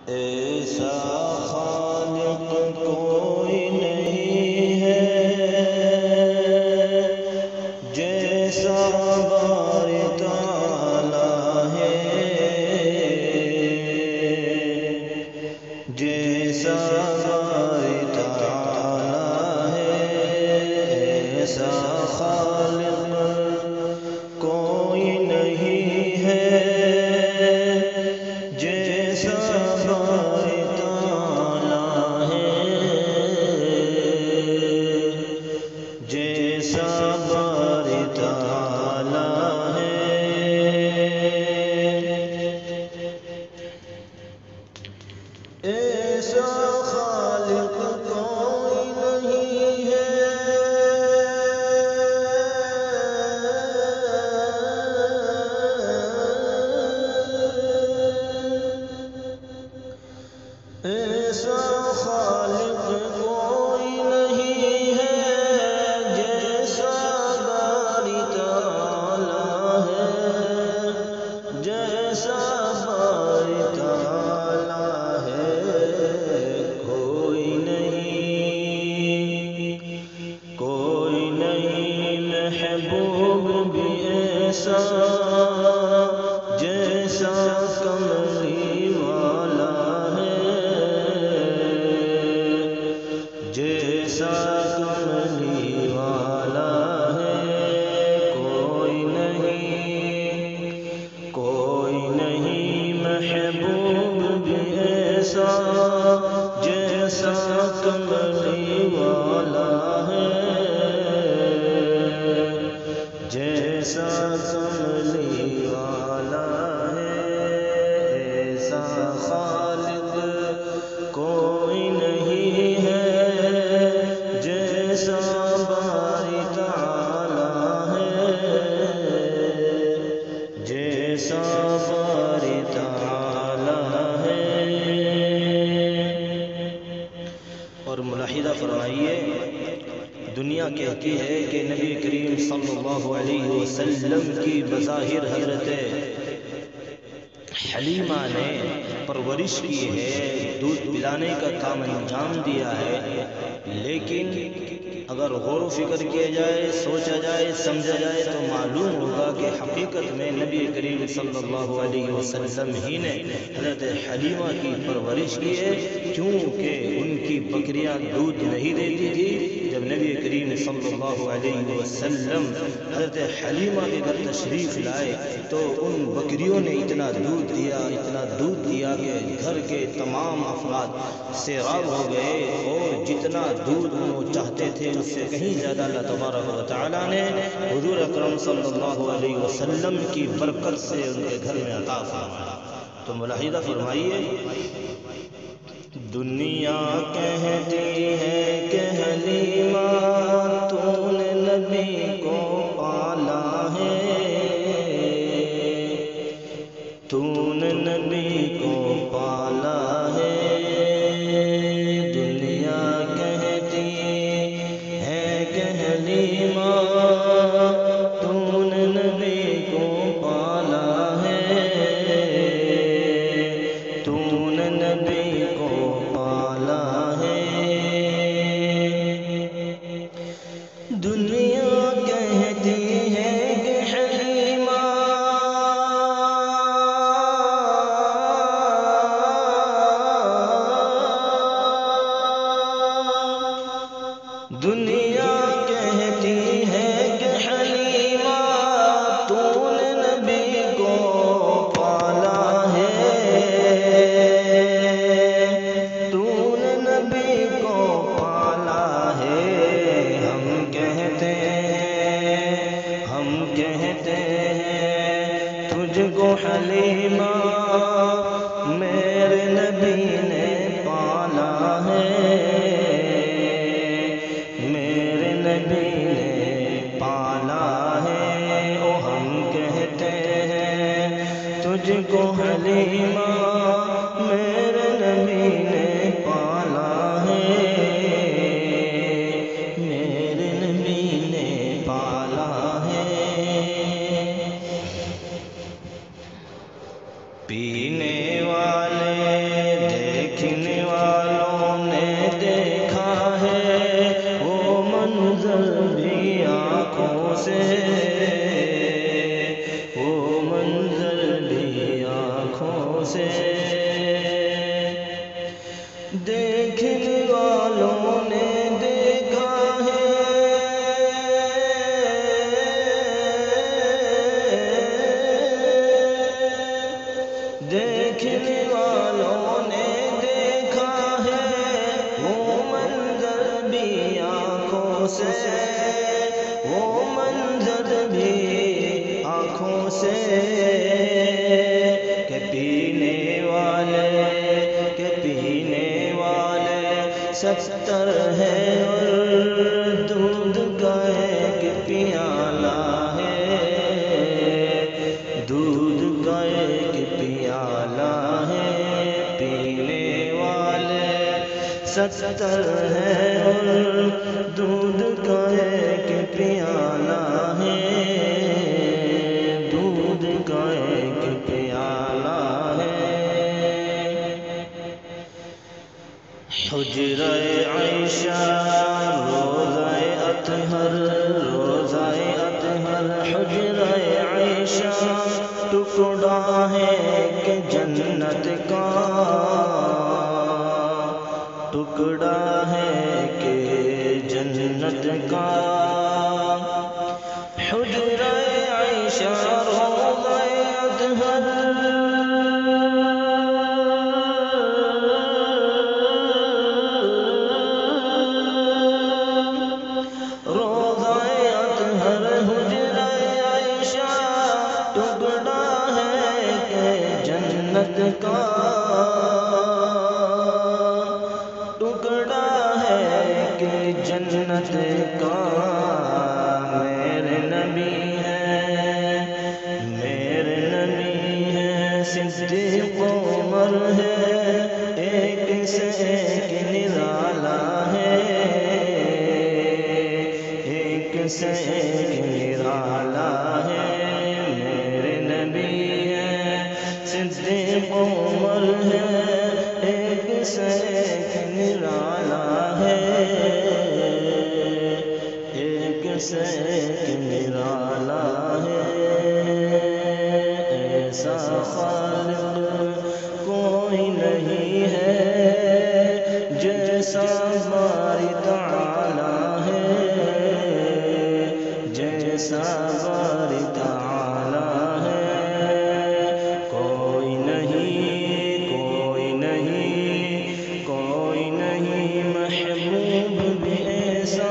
ایسا خالق کوئی نہیں ہے جیسا باری تعالیٰ ہے، جیسا باری تعالیٰ ہے۔ ایسا خالق کوئی نہیں ہے جیسا باری تعالیٰ ہے، جیسا باری تعالیٰ ہے۔ ایسا خالق کوئی نہیں ہے ایسا خالق کوئی نہیں ہے جیسا باری تعالیٰ ہے، جیسا باری تعالیٰ ہے۔ کوئی نہیں محبوب بھی ایسا جیسا کملی والا جیسا کملی والا ہے۔ کوئی نہیں محبوب بھی ایسا جیسا کملی والا ہے، جیسا کملی والا ہے۔ ایسا خالق کوئی نہیں ہے جیسا باری تعالیٰ ہے، جیسا باری تعالیٰ ہے۔ اور ملاحظہ فرمائیے، دنیا کہتی ہے کہ نبی کریم صلی اللہ علیہ وسلم کی بظاہر حضرت حلیمہ نے پرورش کی ہے، دودھ پلانے کا کام انجام دیا ہے، لیکن اگر غور و فکر کیا جائے، سوچا جائے، سمجھا جائے تو معلوم ہوگا کہ حقیقت میں نبی کریم صلی اللہ علیہ وسلم ہی نے حضرت حلیمہ کی پرورش کی ہے، کیونکہ ان کی بکریاں دودھ نہیں دیتی تھی۔ جب نبی کریم صلی اللہ علیہ وسلم حضرت حلیمہ کے گھر تشریف لائے تو ان بکریوں نے اتنا دودھ دیا کہ گھر کے تمام افراد سیراب ہو گئے، اور جتنا دودھ وہ چاہتے تھے اس سے کہیں زیادہ اللہ تبارک و تعالیٰ نے حضور اکرم صلی اللہ علیہ وسلم کی برکت سے ان کے گھر میں عطا فرمایا۔ تو ملاحظہ فرمائیے، دنیا کہتی ہے کہ حلیمہ تو نے نبی کو پالا ہے، تو نے نبی کو پالا ہے۔ دنیا کہتی ہے کہ حلیمہ تو نے نبی کو پالا ہے، تو نے نبی کو پالا ہے۔ دنیا کہتی ہے کہ حلیمہ دنیا کہتی ہے کہ حلیمہ تو نے نبی کو پالا ہے، تو نے نبی کو پالا ہے۔ ہم کہتے ہیں تجھ کو حلیمہ میرے نبی نے پالا ہے، دیکھنے والوں نے دیکھا ہے وہ منظر بھی آنکھوں سے، وہ منظر بھی آنکھوں سے، دیکھنے والوں نے دیکھا ہے، دیکھنے والوں نے دیکھا ہے وہ منظر بھی آنکھوں سے، وہ منظر بھی آنکھوں سے، کہ پینے والے 70 ہے اور دودھ کا ایک پیالہ ہے، دودھ کا ایک پیالہ ہے، پینے والے 70 ہے اور دودھ کا ایک پیالہ ہے، دودھ کا ایک پیالہ ہے۔ حجرہ عائشہ روضہ اطہر، روضہ اطہر حجرہ عائشہ ٹکڑا ہے کہ جنت کا، ٹکڑا ہے کہ جنت کا، حجرہ عائشہ روضہ اطہر، روضہ اطہر حجرہ عائشہ ٹکڑا ہے کہ جنت کا، ٹکڑا ہے کہ جنت کا، میرے نبی ہے، میرے نبی ہے، صدیق عمر ہے، ایک سے ایک نرالا ہے، ایک سے ایک نرالا ہے، میرے نبی ہے، صدیق عمر ہے، ایک سے ایک نرالا ہے، ایک سے ایک نرالا ہے، ایسا خالق کوئی نہیں ہے جیسا باری تعالی ہے، جیسا باری تعالی ہے، کوئی نہیں، کوئی نہیں، کوئی نہیں محبوب بھی ایسا